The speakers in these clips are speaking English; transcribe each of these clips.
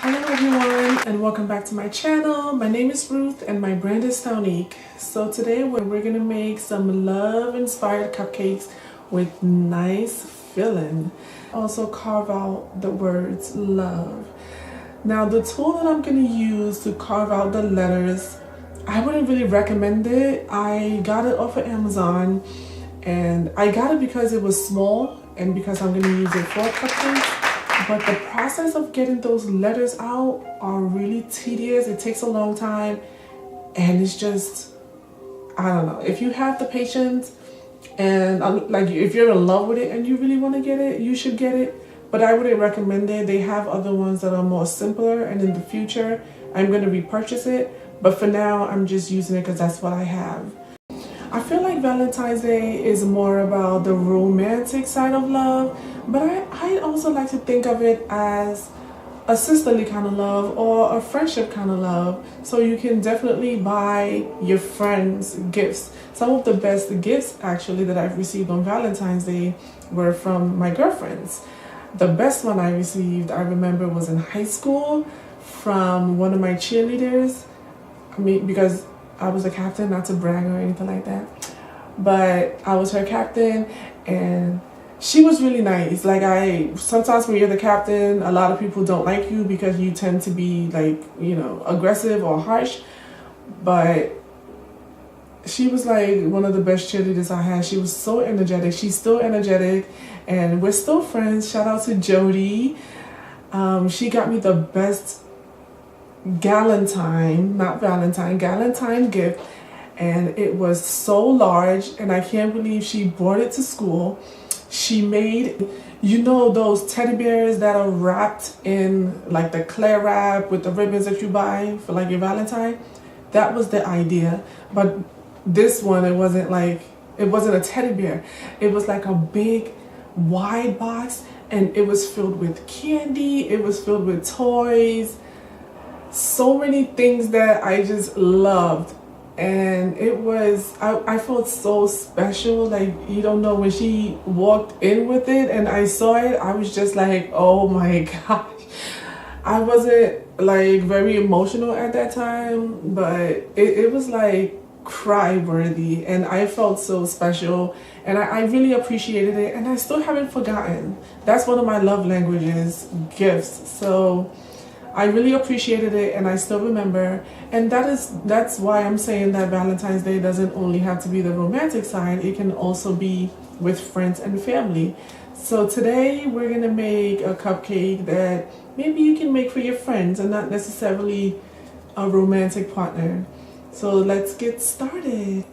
Hello everyone and welcome back to my channel. My name is Ruth and my brand is StyleNique. So today we're gonna make some love inspired cupcakes with nice filling. Also carve out the words love. Now the tool that I'm gonna use to carve out the letters, I wouldn't really recommend it. I got it off of Amazon and I got it because it was small and because I'm gonna use it for cupcakes. But the process of getting those letters out are really tedious. It takes a long time and it's just, I don't know. If you have the patience and like if you're in love with it and you really want to get it, you should get it. But I wouldn't recommend it. They have other ones that are more simpler and in the future I'm going to repurchase it. But for now I'm just using it because that's what I have. I feel like Valentine's Day is more about the romantic side of love, but I also like to think of it as a sisterly kind of love or a friendship kind of love. So you can definitely buy your friends gifts. Some of the best gifts actually that I've received on Valentine's Day were from my girlfriends. The best one I received, I remember, was in high school from one of my cheerleaders. I mean, because I was a captain, not to brag or anything like that, but I was her captain and she was really nice. Like sometimes when you're the captain, a lot of people don't like you because you tend to be like, you know, aggressive or harsh, but she was like one of the best cheerleaders I had. She was so energetic. She's still energetic and we're still friends. Shout out to Jody. She got me the best galentine gift, and it was so large and I can't believe she brought it to school. She made, you know, those teddy bears that are wrapped in like the clear wrap with the ribbons that you buy for like your Valentine. That was the idea, but this one, it wasn't a teddy bear. It was like a big wide box and it was filled with candy, it was filled with toys, so many things that I just loved. And it was, I felt so special. Like, you don't know, when she walked in with it and I saw it, I was just like, oh my gosh. I wasn't like very emotional at that time, but it was like cry worthy and I felt so special and I really appreciated it and I still haven't forgotten. That's one of my love languages, gifts. So I really appreciated it and I still remember, and that's why I'm saying that Valentine's Day doesn't only have to be the romantic side, it can also be with friends and family. So today we're gonna make a cupcake that maybe you can make for your friends and not necessarily a romantic partner. So let's get started.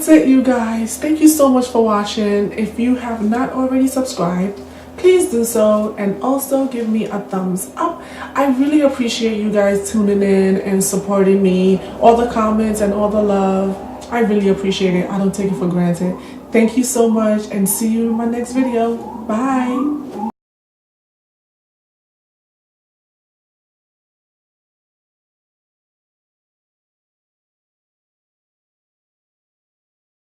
that's it, you guys. Thank you so much for watching. If you have not already subscribed, please do so, and also give me a thumbs up. I really appreciate you guys tuning in and supporting me, all the comments and all the love. I really appreciate it. I don't take it for granted. Thank you so much, and see you in my next video. Bye.